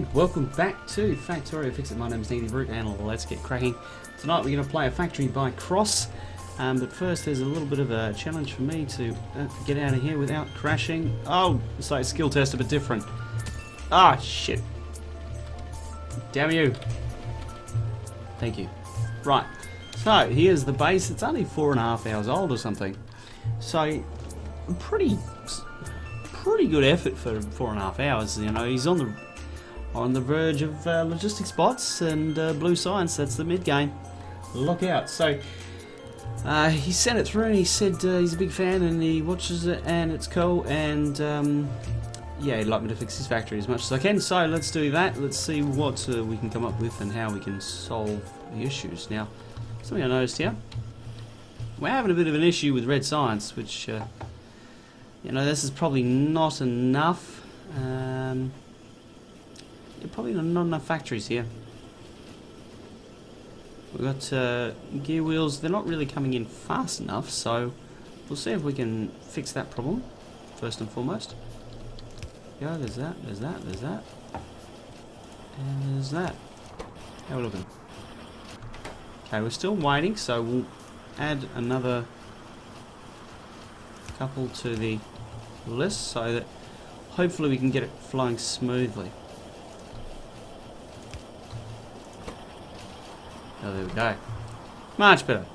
and welcome back to Factorio Fixit. My name is Needy Root and let's get cracking. Tonight we're going to play a factory by Cr0ss, but first there's a little bit of a challenge for me to get out of here without crashing. Oh, it's like a skill test, a bit different. Ah, shit. Damn you. Thank you. Right, so here's the base. It's only 4.5 hours old or something. So, pretty good effort for 4.5 hours. You know, he's on the verge of logistics bots and blue science. That's the mid game. Look out. So he sent it through and he said he's a big fan and he watches it and it's cool, and yeah, he'd like me to fix his factory as much as I can. So let's do that. Let's see what we can come up with and how we can solve the issues. Now, something I noticed here, we're having a bit of an issue with red science, which you know, this is probably not enough. Probably not enough factories here. We've got gear wheels. They're not really coming in fast enough, so we'll see if we can fix that problem first and foremost. Yeah, there's that, there's that, there's that, and there's that. How are we looking? Okay, we're still waiting, so we'll add another couple to the list so that hopefully we can get it flowing smoothly. Oh, there we go. Much better.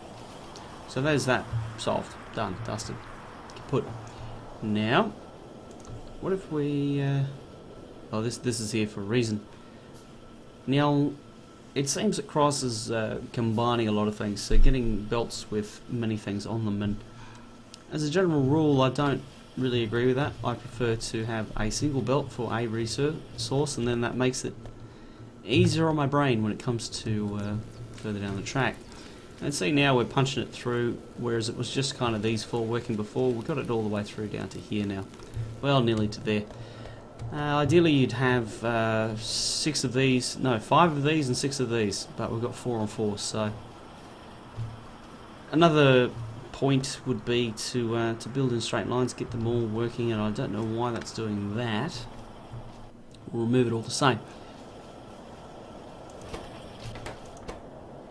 So there's that solved. Done. Dusted. Kaput. Now, what if we... oh, this is here for a reason. Now, it seems that Cr0ss is combining a lot of things. So getting belts with many things on them. And as a general rule, I don't really agree with that. I prefer to have a single belt for a resource, and then that makes it easier on my brain when it comes to further down the track. And see, now we're punching it through, whereas it was just kind of these four working before. We've got it all the way through down to here now. Well, nearly to there. Ideally you'd have 5 of these and 6 of these, but we've got 4 on 4, so another point would be to build in straight lines, get them all working, and I don't know why that's doing that. We'll remove it all the same.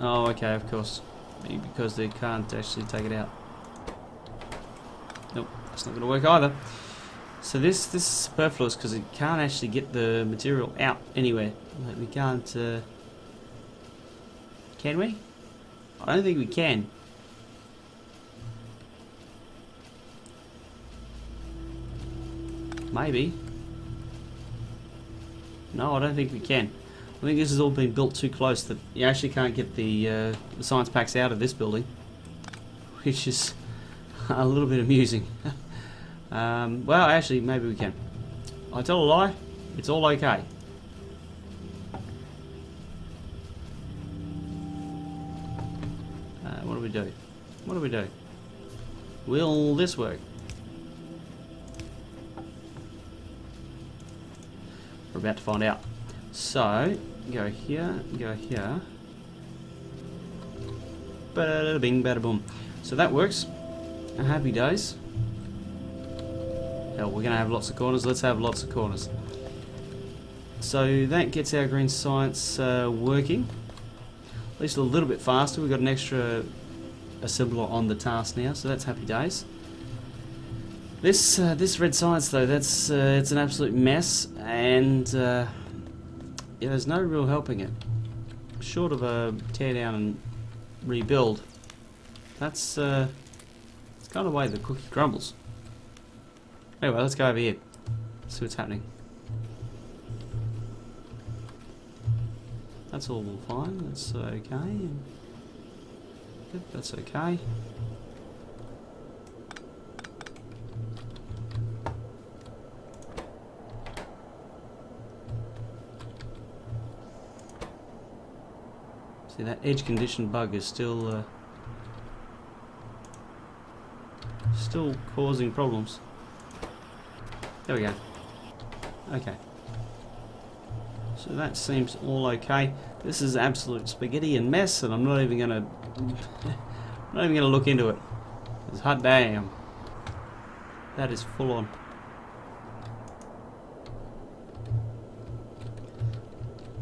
Oh, okay, of course, because they can't actually take it out. Nope, that's not going to work either. So this is superfluous because it can't actually get the material out anywhere. Like, we can't. Can we? I don't think we can. Maybe. No, I don't think we can. I think this has all been built too close that you actually can't get the science packs out of this building, which is a little bit amusing. Well, actually, maybe we can. I tell a lie, it's all okay. What do we do? What do we do? Will this work? We're about to find out. So, go here, bada bing, bada boom. So that works. Happy days. Hell, we're going to have lots of corners. Let's have lots of corners. So that gets our green science working. At least a little bit faster. We've got an extra assembler on the task now, so that's happy days. This red science though, it's an absolute mess, and yeah, there's no real helping it. Short of a tear down and rebuild, that's kind of the way the cookie crumbles. Anyway, let's go over here, see what's happening. That's all fine. That's okay. Yep, that's okay. See, that edge condition bug is still causing problems. There we go. Okay. So that seems all okay. This is absolute spaghetti and mess, and I'm not even gonna look into it. It's hot damn. That is full on.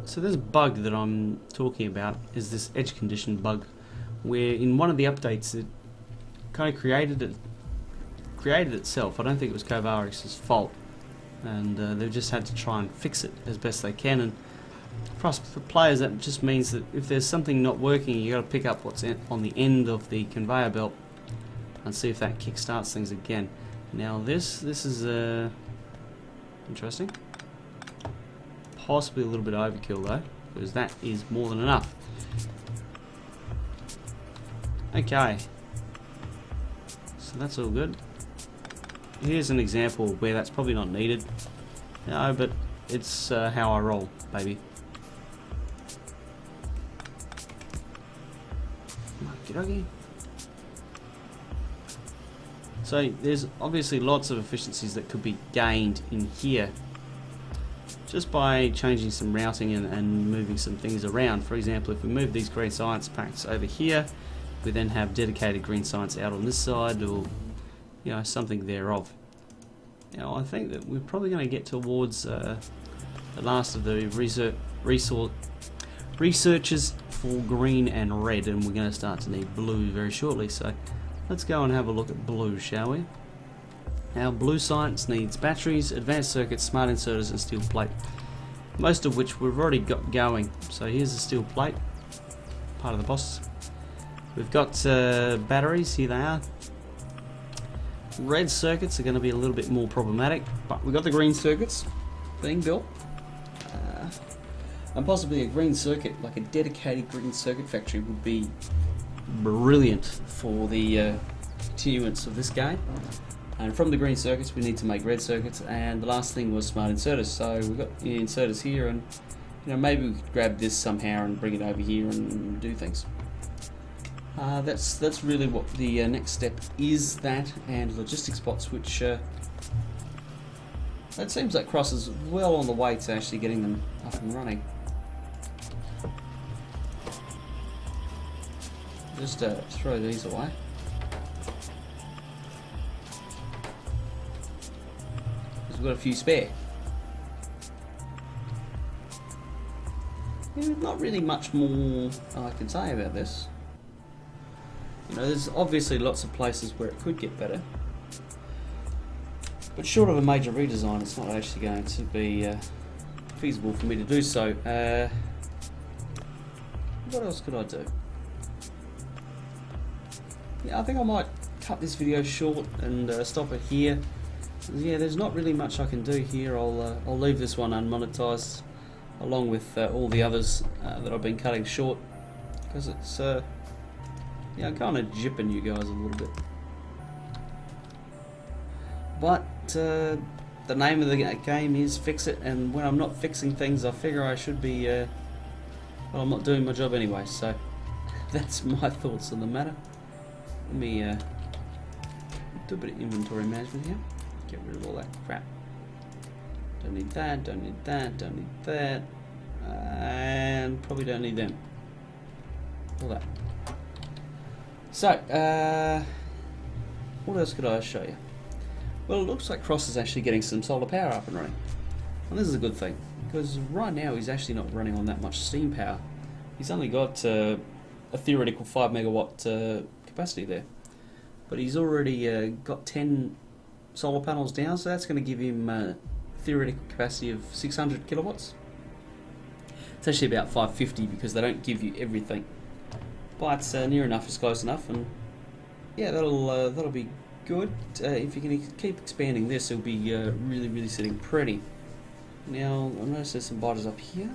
So this bug that I'm talking about is this edge condition bug, where in one of the updates it kind of created itself. I don't think it was Cr0ss's fault, and they've just had to try and fix it as best they can. And for us, for players, that just means that if there's something not working, you got to pick up what's on the end of the conveyor belt and see if that kickstarts things again. Now this is interesting. Possibly a little bit overkill though, because that is more than enough. Okay, so that's all good. Here's an example where that's probably not needed. No, but it's how I roll, baby. Okey-dokey. So there's obviously lots of efficiencies that could be gained in here just by changing some routing and moving some things around. For example, if we move these green science packs over here, we then have dedicated green science out on this side, or something thereof. Now I think that we're probably going to get towards the last of the researches for green and red, and we're going to start to need blue very shortly. So let's go and have a look at blue, shall we? Now blue science needs batteries, advanced circuits, smart inserters and steel plate, most of which we've already got going. So here's the steel plate, part of the boss. We've got batteries, here they are. Red circuits are going to be a little bit more problematic, but we've got the green circuits being built. And possibly a green circuit, like a dedicated green circuit factory, would be brilliant for the continuance of this game. And from the green circuits we need to make red circuits, and the last thing was smart inserters. So we've got the inserters here, and maybe we could grab this somehow and bring it over here and do things. That's really what the next step is, that and logistics bots, which it seems like Cr0ss is well on the way to actually getting them up and running. Just throw these away. Because we've got a few spare. Not really much more I can say about this. There's obviously lots of places where it could get better, but short of a major redesign, it's not actually going to be feasible for me to do so. What else could I do? Yeah, I think I might cut this video short and stop it here. Yeah, there's not really much I can do here. I'll leave this one unmonetized, along with all the others that I've been cutting short, because it's I'm kind of jipping you guys a little bit. But the name of the game is Fixit, and when I'm not fixing things, I figure I should be, well, I'm not doing my job anyway, so that's my thoughts on the matter. Let me do a bit of inventory management here. Get rid of all that crap. Don't need that, don't need that, don't need that, and probably don't need them. All that. So, what else could I show you? Well, it looks like Cr0ss is actually getting some solar power up and running. And this is a good thing, because right now he's actually not running on that much steam power. He's only got a theoretical 5 megawatt capacity there. But he's already got 10 solar panels down, so that's going to give him a theoretical capacity of 600 kilowatts. It's actually about 550 because they don't give you everything. But near enough is close enough, and yeah, that'll be good. If you can keep expanding this, it'll be really sitting pretty. Now I notice there's some biters up here.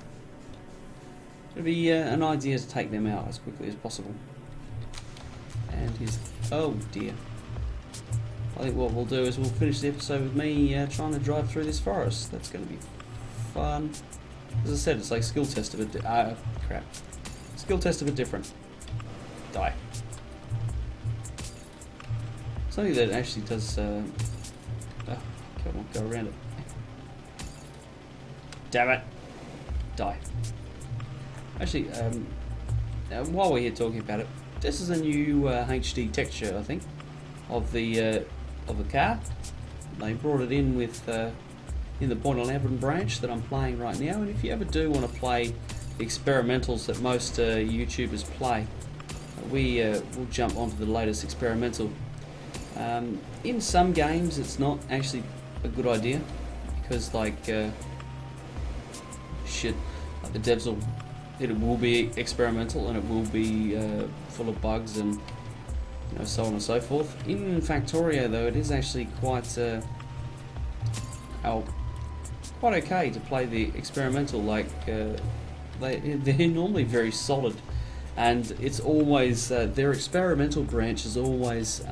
It'll be an idea to take them out as quickly as possible. And here's, oh dear. I think what we'll do is we'll finish the episode with me trying to drive through this forest. That's going to be fun. As I said, it's like skill test of a crap. Skill test of a different. Die. Something that actually does oh, come on, go around it. Damn it. Die. Actually, while we're here talking about it, this is a new HD texture, I think, of the car. They brought it in with in the .11 branch that I'm playing right now. And if you ever do want to play the experimentals that most YouTubers play, we'll jump onto the latest experimental. In some games it's not actually a good idea, because like the devs it will be experimental and it will be full of bugs and so on and so forth. In Factorio though, it is actually quite okay to play the experimental. Like they're normally very solid, and it's always their experimental branch is always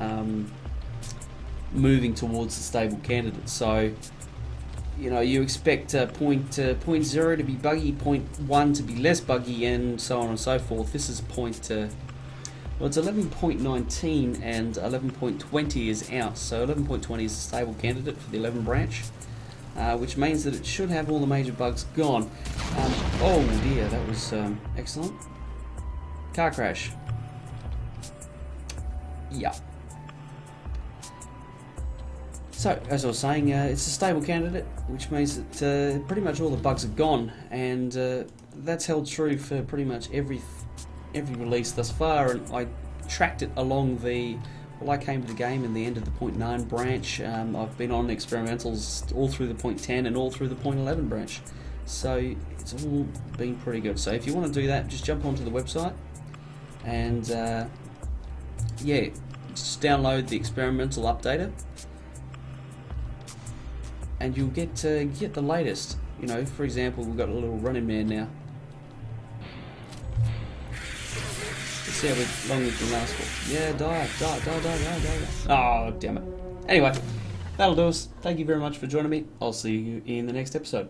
moving towards the stable candidate. So you expect point 0 to be buggy, point 1 to be less buggy, and so on and so forth. This is well, it's 11.19 and 11.20 is out, so 11.20 is a stable candidate for the 11 branch, which means that it should have all the major bugs gone. Oh dear, that was excellent. Car crash. Yeah. So, as I was saying, it's a stable candidate, which means that pretty much all the bugs are gone, and that's held true for pretty much every release thus far. And I tracked it along I came to the game in the end of the .9 branch. I've been on experimentals all through the .10 and all through the .11 branch, so it's all been pretty good. So if you want to do that, just jump onto the website and yeah, just download the experimental updater, and you'll get the latest. For example, we've got a little running man now. Let's see how long we can last for. Yeah, die. Oh, damn it. Anyway, that'll do us. Thank you very much for joining me. I'll see you in the next episode.